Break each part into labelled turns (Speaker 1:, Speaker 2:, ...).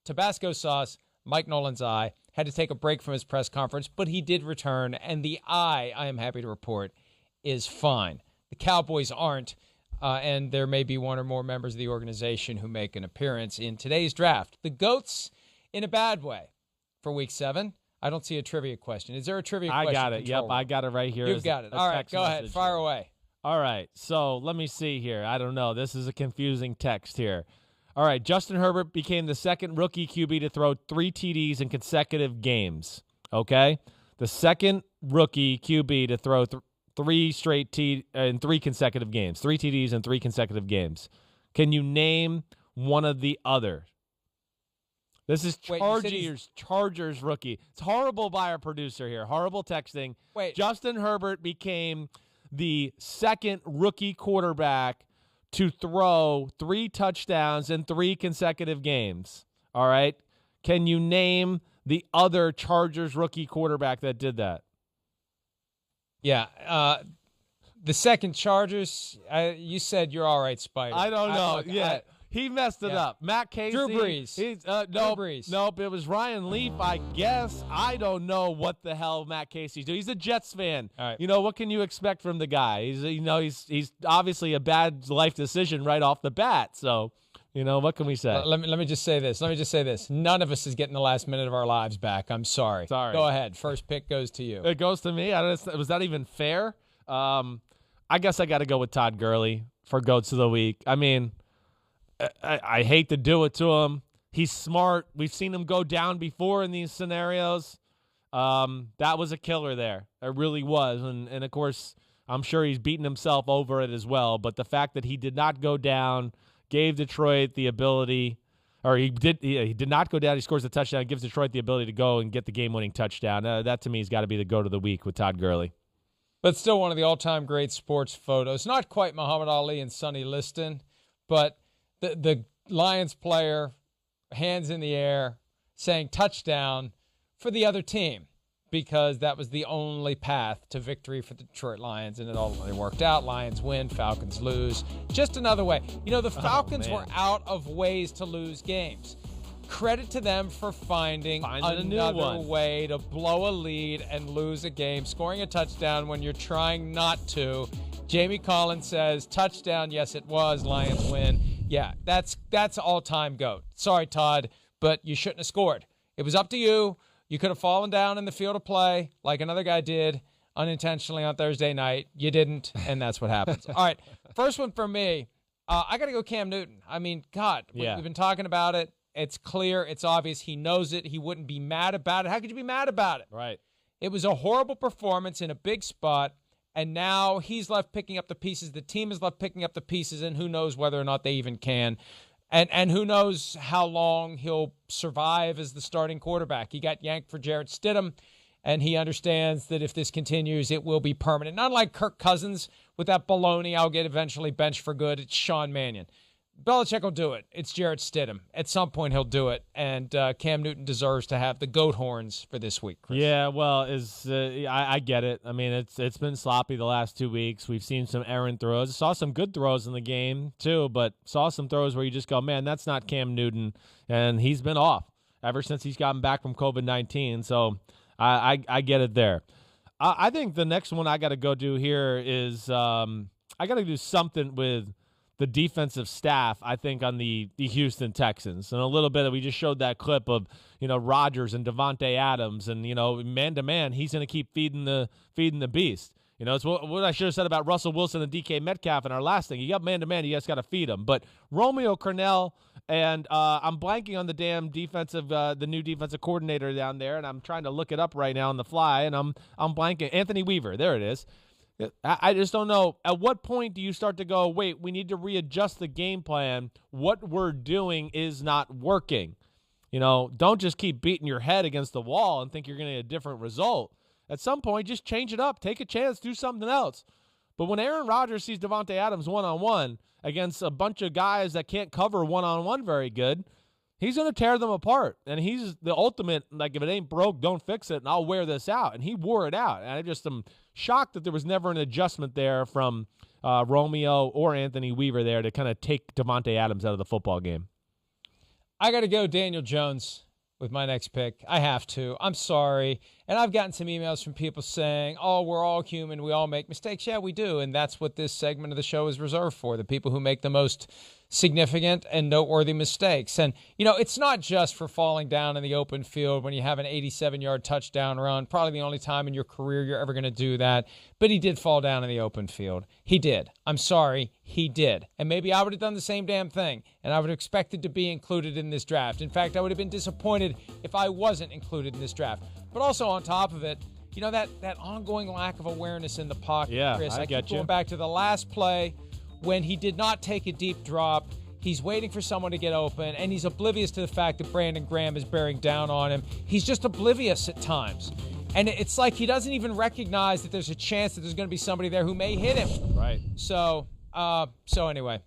Speaker 1: Tabasco sauce, Mike Nolan's eye, had to take a break from his press conference, but he did return, and the eye, I am happy to report, is fine. The Cowboys aren't, and there may be one or more members of the organization who make an appearance in today's draft. The GOATs in a bad way for Week 7. I don't see a trivia question. Is there a trivia question?
Speaker 2: I got it. Yep, I got it right here.
Speaker 1: You've got it. All right, go ahead. Fire away.
Speaker 2: All right, so let me see here. I don't know. This is a confusing text here. All right, Justin Herbert became the second rookie QB to throw 3 TDs in consecutive games, okay? The second rookie QB to throw 3 straight in 3 consecutive games, 3 TDs in 3 consecutive games. Can you name one of the other? This is Chargers rookie. It's horrible by our producer here. Horrible texting.
Speaker 1: Wait.
Speaker 2: Justin Herbert became the second rookie quarterback to throw 3 touchdowns in 3 consecutive games. All right? Can you name the other Chargers rookie quarterback that did that?
Speaker 1: Yeah. The second Chargers, you said you're all right, Spider.
Speaker 2: I don't know. He messed it up. Matt Casey.
Speaker 1: Drew Brees.
Speaker 2: Nope,
Speaker 1: Drew Brees.
Speaker 2: Nope, it was Ryan Leaf, I guess. I don't know what the hell Matt Casey's doing. He's a Jets fan.
Speaker 1: All right.
Speaker 2: You know, what can you expect from the guy? He's obviously a bad life decision right off the bat. So, what can we say?
Speaker 1: Let me just say this. None of us is getting the last minute of our lives back. I'm sorry. Go ahead. First pick goes to you.
Speaker 2: It goes to me? Was that even fair? I guess I got to go with Todd Gurley for Goats of the Week. I mean, I hate to do it to him. He's smart. We've seen him go down before in these scenarios. That was a killer there. It really was. And of course, I'm sure he's beaten himself over it as well. But the fact that he did not go down gave Detroit the ability, or he did not go down. He scores a touchdown, gives Detroit the ability to go and get the game-winning touchdown. That, to me, has got to be the goat of the week with Todd Gurley.
Speaker 1: But still one of the all-time great sports photos. Not quite Muhammad Ali and Sonny Liston, but the Lions player, hands in the air, saying touchdown for the other team, because that was the only path to victory for the Detroit Lions, and it all really worked out. Lions win, Falcons lose. Just another way. The Falcons were out of ways to lose games. Credit to them for finding another way to blow a lead and lose a game, scoring a touchdown when you're trying not to. Jamie Collins says, touchdown, yes it was, Lions win. Yeah, that's all-time GOAT. Sorry, Todd, but you shouldn't have scored. It was up to you. You could have fallen down in the field of play like another guy did unintentionally on Thursday night. You didn't, and that's what happens. All right, first one for me, I got to go Cam Newton. I mean, God, we've been talking about it. It's clear. It's obvious. He knows it. He wouldn't be mad about it. How could you be mad about it?
Speaker 2: Right.
Speaker 1: It was a horrible performance in a big spot, and now he's left picking up the pieces. The team is left picking up the pieces, and who knows whether or not they even can. And who knows how long he'll survive as the starting quarterback. He got yanked for Jarrett Stidham, and he understands that if this continues, it will be permanent. Not like Kirk Cousins with that baloney, I'll get eventually benched for good. It's Sean Mannion. Belichick will do it. It's Jarrett Stidham. At some point, he'll do it, and Cam Newton deserves to have the goat horns for this week, Chris.
Speaker 2: Yeah, well, I get it. I mean, it's been sloppy the last 2 weeks. We've seen some errant throws. Saw some good throws in the game, too, but saw some throws where you just go, man, that's not Cam Newton, and he's been off ever since he's gotten back from COVID-19, so I get it there. I think the next one I got to go do here is I got to do something with the defensive staff, I think, on the Houston Texans. And a little bit, we just showed that clip of, Rodgers and Devontae Adams. And, man-to-man, he's going to keep feeding the beast. It's what I should have said about Russell Wilson and DK Metcalf in our last thing. You got man-to-man, you just got to feed them. But Romeo Crennel and I'm blanking on the damn the new defensive coordinator down there, and I'm trying to look it up right now on the fly, and I'm blanking. Anthony Weaver, there it is. I just don't know. At what point do you start to go, wait, we need to readjust the game plan? What we're doing is not working. Don't just keep beating your head against the wall and think you're going to get a different result. At some point, just change it up. Take a chance. Do something else. But when Aaron Rodgers sees Devontae Adams one-on-one against a bunch of guys that can't cover one-on-one very good, he's going to tear them apart. And he's the ultimate, like, if it ain't broke, don't fix it, and I'll wear this out. And he wore it out. And I just am shocked that there was never an adjustment there from Romeo or Anthony Weaver there to kind of take Devontae Adams out of the football game.
Speaker 1: I got to go Daniel Jones with my next pick. I have to. I'm sorry. And I've gotten some emails from people saying, oh, we're all human. We all make mistakes. Yeah, we do. And that's what this segment of the show is reserved for, the people who make the most significant and noteworthy mistakes. And, it's not just for falling down in the open field when you have an 87-yard touchdown run, probably the only time in your career you're ever going to do that. But he did fall down in the open field. He did. I'm sorry. He did. And maybe I would have done the same damn thing, and I would have expected to be included in this draft. In fact, I would have been disappointed if I wasn't included in this draft. But also on top of it, that ongoing lack of awareness in the pocket,
Speaker 2: yeah,
Speaker 1: Chris.
Speaker 2: I
Speaker 1: keep going back to the last play when he did not take a deep drop. He's waiting for someone to get open, and he's oblivious to the fact that Brandon Graham is bearing down on him. He's just oblivious at times. And it's like he doesn't even recognize that there's a chance that there's going to be somebody there who may hit him.
Speaker 2: Right.
Speaker 1: So anyway,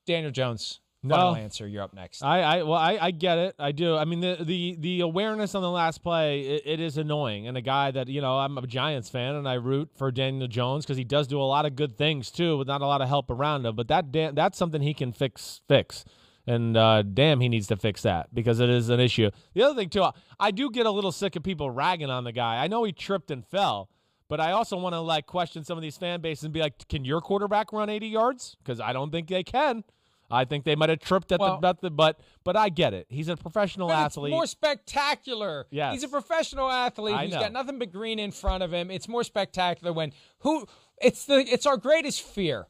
Speaker 1: Daniel Jones. Final answer. You're up next.
Speaker 2: I get it. I do. I mean, the awareness on the last play, it is annoying. And a guy that, I'm a Giants fan, and I root for Daniel Jones because he does do a lot of good things, too, with not a lot of help around him. But that's something he can fix. And damn, he needs to fix that because it is an issue. The other thing, too, I do get a little sick of people ragging on the guy. I know he tripped and fell, but I also want to, question some of these fan bases and be like, can your quarterback run 80 yards? Because I don't think they can. I think they might have tripped at but I get it. He's a professional athlete.
Speaker 1: It's more spectacular.
Speaker 2: Yes.
Speaker 1: He's a professional athlete who's got nothing but green in front of him. It's more spectacular when it's our greatest fear,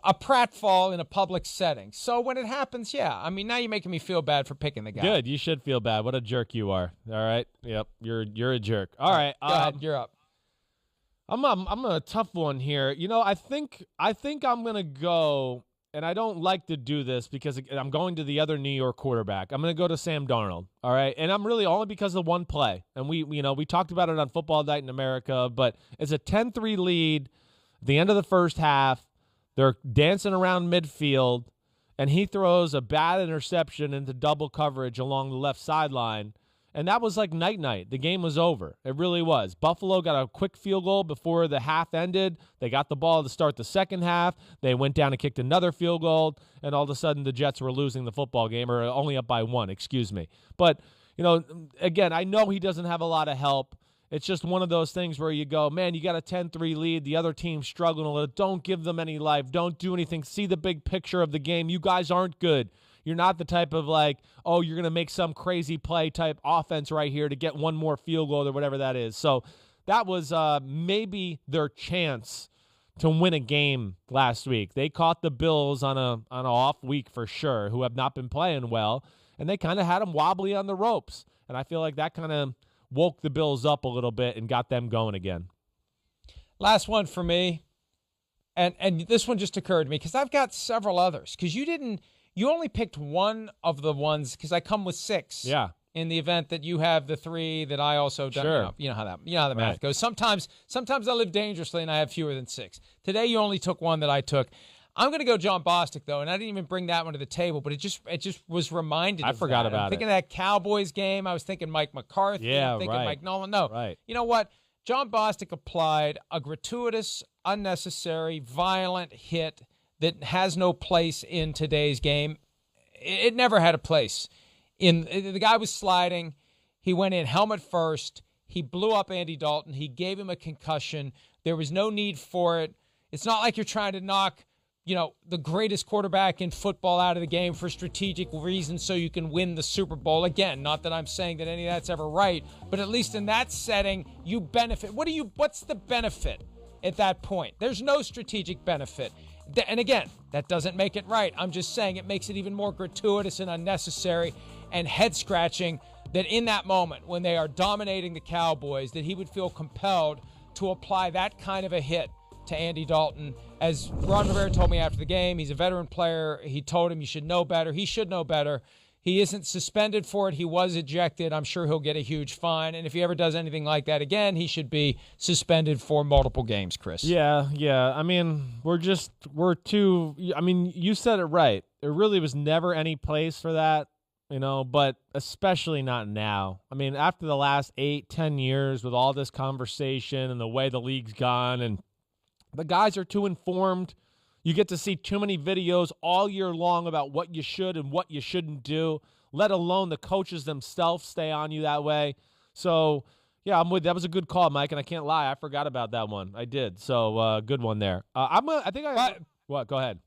Speaker 1: a pratfall in a public setting. So when it happens, now you're making me feel bad for picking the guy.
Speaker 2: Good. You should feel bad. What a jerk you are. All right. Yep. You're a jerk. All right.
Speaker 1: Go ahead. You're up.
Speaker 2: I'm a tough one here. I think I'm gonna go. And I don't like to do this because I'm going to the other New York quarterback. I'm going to go to Sam Darnold, all right? And I'm really only because of one play. And we talked about it on Football Night in America, but it's a 10-3 lead at the end of the first half. They're dancing around midfield, and he throws a bad interception into double coverage along the left sideline. And that was like night-night. The game was over. It really was. Buffalo got a quick field goal before the half ended. They got the ball to start the second half. They went down and kicked another field goal, and all of a sudden the Jets were losing the football game, or only up by one, excuse me. But, again, I know he doesn't have a lot of help. It's just one of those things where you go, man, you got a 10-3 lead. The other team's struggling a little. Don't give them any life. Don't do anything. See the big picture of the game. You guys aren't good. You're not the type of you're going to make some crazy play type offense right here to get one more field goal or whatever that is. So that was maybe their chance to win a game last week. They caught the Bills on an off week for sure, who have not been playing well, and they kind of had them wobbly on the ropes. And I feel like that kind of woke the Bills up a little bit and got them going again.
Speaker 1: Last one for me, and this one just occurred to me because I've got several others because you only picked one of the ones because I come with six.
Speaker 2: Yeah.
Speaker 1: In the event that you have the three that I also done.
Speaker 2: Sure.
Speaker 1: You know how the math goes. Sometimes I live dangerously and I have fewer than six. Today you only took one that I took. I'm going to go John Bostic though, and I didn't even bring that one to the table, but it just was reminded.
Speaker 2: I forgot about it.
Speaker 1: I'm thinking of that Cowboys game. I was thinking Mike McCarthy.
Speaker 2: Yeah,
Speaker 1: I'm thinking
Speaker 2: right.
Speaker 1: Mike Nolan. No.
Speaker 2: Right.
Speaker 1: You know what? John Bostic applied a gratuitous, unnecessary, violent hit that has no place in today's game. It never had a place. The guy was sliding. He went in helmet first. He blew up Andy Dalton. He gave him a concussion. There was no need for it. It's not like you're trying to knock, the greatest quarterback in football out of the game for strategic reasons so you can win the Super Bowl. Again, not that I'm saying that any of that's ever right, but at least in that setting, you benefit. What's the benefit at that point? There's no strategic benefit. And again, that doesn't make it right. I'm just saying it makes it even more gratuitous and unnecessary and head-scratching that in that moment when they are dominating the Cowboys, that he would feel compelled to apply that kind of a hit to Andy Dalton. As Ron Rivera told me after the game, he's a veteran player. He told him you should know better. He should know better. He isn't suspended for it. He was ejected. I'm sure he'll get a huge fine. And if he ever does anything like that again, he should be suspended for multiple games, Chris.
Speaker 2: Yeah. I mean, you said it right. There really was never any place for that, but especially not now. I mean, after the last 8-10 years with all this conversation and the way the league's gone, and the guys are too informed. You get to see too many videos all year long about what you should and what you shouldn't do. let alone the coaches themselves stay on you that way. So, yeah, I'm with. That was a good call, Mike, and I can't lie. I forgot about that one. I did. So, good one there. What? Go ahead.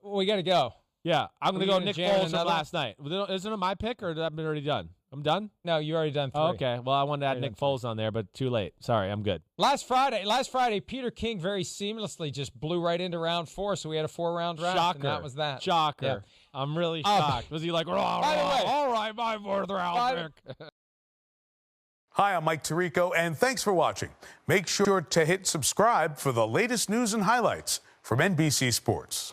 Speaker 1: We got to go.
Speaker 2: Yeah, I'm going to go Nick Foles from
Speaker 1: another?
Speaker 2: last night. Isn't it my pick, or have I already done? I'm done?
Speaker 1: No, you already done 3.
Speaker 2: Oh, okay. Well, I wanted to add Nick Foles on there, but too late. Sorry, I'm good.
Speaker 1: Last Friday, Peter King very seamlessly just blew right into round 4, so we had a 4-round draft.
Speaker 2: Shocker.
Speaker 1: And that was that.
Speaker 2: Shocker.
Speaker 1: Yeah.
Speaker 2: I'm really shocked. Was he like, all right, my 4th round pick?
Speaker 3: Hi, I'm Mike Tirico, and thanks for watching. Make sure to hit subscribe for the latest news and highlights from NBC Sports.